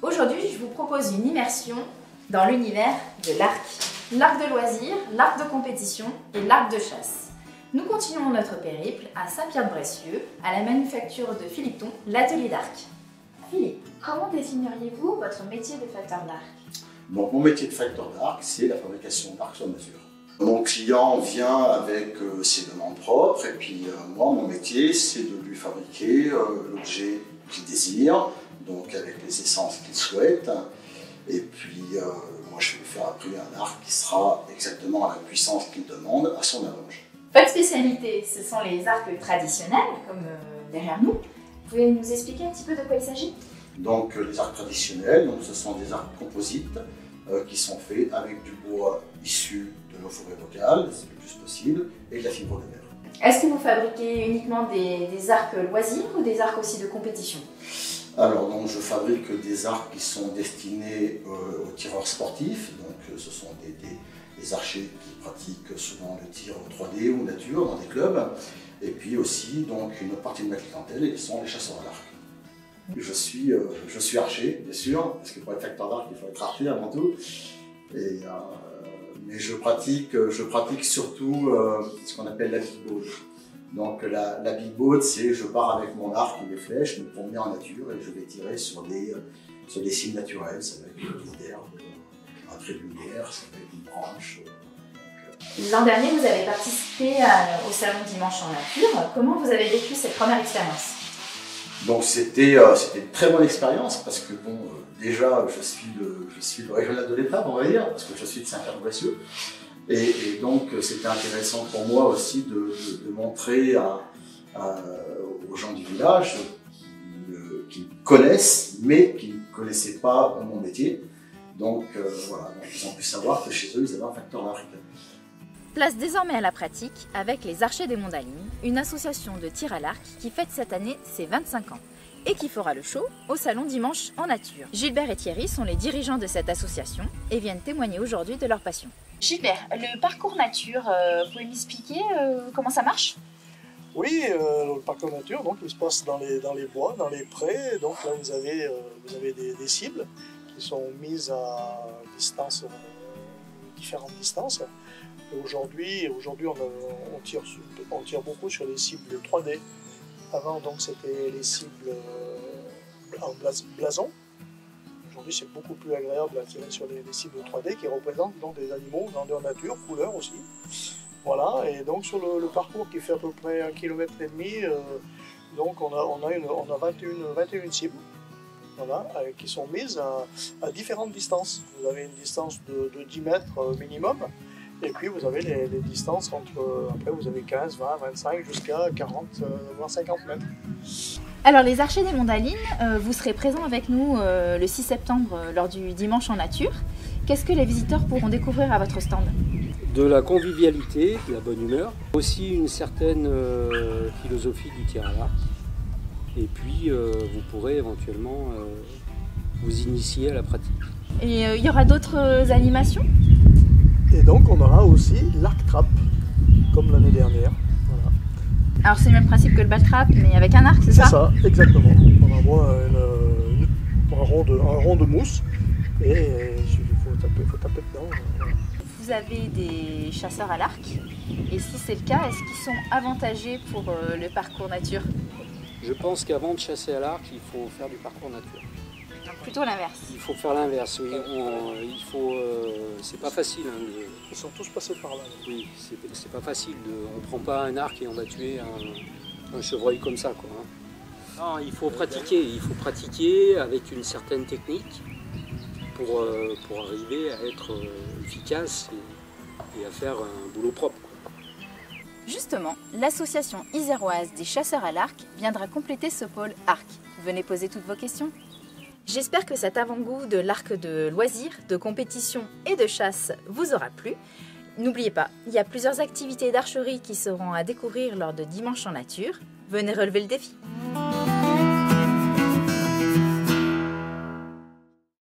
Aujourd'hui, je vous propose une immersion dans l'univers de l'arc. L'arc de loisir, l'arc de compétition et l'arc de chasse. Nous continuons notre périple à Saint-Pierre-de-Bressieux, à la manufacture de Philippton, l'atelier d'arc. Philippe, comment désigneriez-vous votre métier de facteur d'arc? Donc mon métier de facteur d'arc, c'est la fabrication d'arc sur mesure. Mon client vient avec ses demandes propres et puis moi, mon métier, c'est de lui fabriquer l'objet qu'il désire, donc avec les essences qu'il souhaite. Et puis moi, je vais lui faire après un arc qui sera exactement à la puissance qu'il demande, à son allonge. Votre spécialité, ce sont les arcs traditionnels, comme derrière nous. Vous pouvez nous expliquer un petit peu de quoi il s'agit? Donc les arcs traditionnels, donc, ce sont des arcs composites qui sont faits avec du bois issu de nos forêts locales, c'est le plus possible, et de la fibre de verre. Est-ce que vous fabriquez uniquement des arcs loisirs ou des arcs aussi de compétition? Alors donc je fabrique des arcs qui sont destinés aux tireurs sportifs, donc ce sont des archers qui pratiquent souvent le tir en 3D ou nature dans des clubs, et puis aussi donc une autre partie de ma clientèle, ils sont les chasseurs à l'arc. Je suis archer, bien sûr, parce que pour être facteur d'arc, il faut être archer avant tout. Mais je pratique surtout ce qu'on appelle la big bow. Donc la big bow, c'est je pars avec mon arc et mes flèches, me promener en nature et je vais tirer sur des cibles naturelles. Ça va être une piste d'herbe, un trait de lumière, ça va être une branche. L'an dernier, vous avez participé au salon Dimanche en Nature. Comment vous avez vécu cette première expérience? Donc c'était une très bonne expérience parce que bon, déjà je suis le régional de l'étape, on va dire, parce que je suis de Saint-Pierre-de-Bressieux. Et donc c'était intéressant pour moi aussi de montrer aux gens du village qui me connaissent mais qui ne connaissaient pas mon métier. Donc voilà, donc ils ont pu savoir que chez eux ils avaient un facteur d'arc. Place désormais à la pratique avec les Archers des Monts d'Alignes, une association de tir à l'arc qui fête cette année ses 25 ans et qui fera le show au salon Dimanche en Nature. Gilbert et Thierry sont les dirigeants de cette association et viennent témoigner aujourd'hui de leur passion. Gilbert, le parcours nature, vous pouvez m'expliquer comment ça marche? Oui, le parcours nature, donc, il se passe dans les bois, dans les prés. Donc là, vous avez des cibles qui sont mises à différentes distances. Aujourd'hui, on tire beaucoup sur les cibles 3D. Avant, donc, c'était les cibles en blason. Aujourd'hui, c'est beaucoup plus agréable à tirer sur les cibles 3D qui représentent donc des animaux dans leur nature, couleur aussi. Voilà, et donc sur le parcours qui fait à peu près 1,5 km, donc on a 21 cibles. Voilà, qui sont mises à différentes distances. Vous avez une distance de 10 mètres minimum. Et puis vous avez les distances après vous avez 15, 20, 25 jusqu'à 40, voire 50 mètres. Alors les Archers des Monts d'Alignes, vous serez présents avec nous le 6 septembre lors du Dimanche en Nature. Qu'est-ce que les visiteurs pourront découvrir à votre stand? De la convivialité, de la bonne humeur, aussi une certaine philosophie du tir à l'arc. Et puis vous pourrez éventuellement vous initier à la pratique. Et il y aura d'autres animations? Et donc on aura aussi l'arc-trappe, comme l'année dernière. Voilà. Alors c'est le même principe que le ball-trap, mais avec un arc, c'est ça? C'est ça, exactement. On envoie un rond de mousse et il faut taper dedans. Voilà. Vous avez des chasseurs à l'arc, et si c'est le cas, est-ce qu'ils sont avantagés pour le parcours nature? Je pense qu'avant de chasser à l'arc, il faut faire du parcours nature. Donc plutôt l'inverse. Il faut faire l'inverse, oui. C'est pas facile. Hein, Ils sont tous passés par là. Oui, c'est pas facile. On prend pas un arc et on va tuer un chevreuil comme ça, quoi. Hein. Non, il faut pratiquer avec une certaine technique pour arriver à être efficace et à faire un boulot propre. Quoi. Justement, l'association iséroise des chasseurs à l'arc viendra compléter ce pôle arc. Venez poser toutes vos questions. J'espère que cet avant-goût de l'arc de loisirs, de compétition et de chasse vous aura plu. N'oubliez pas, il y a plusieurs activités d'archerie qui seront à découvrir lors de Dimanche en Nature. Venez relever le défi.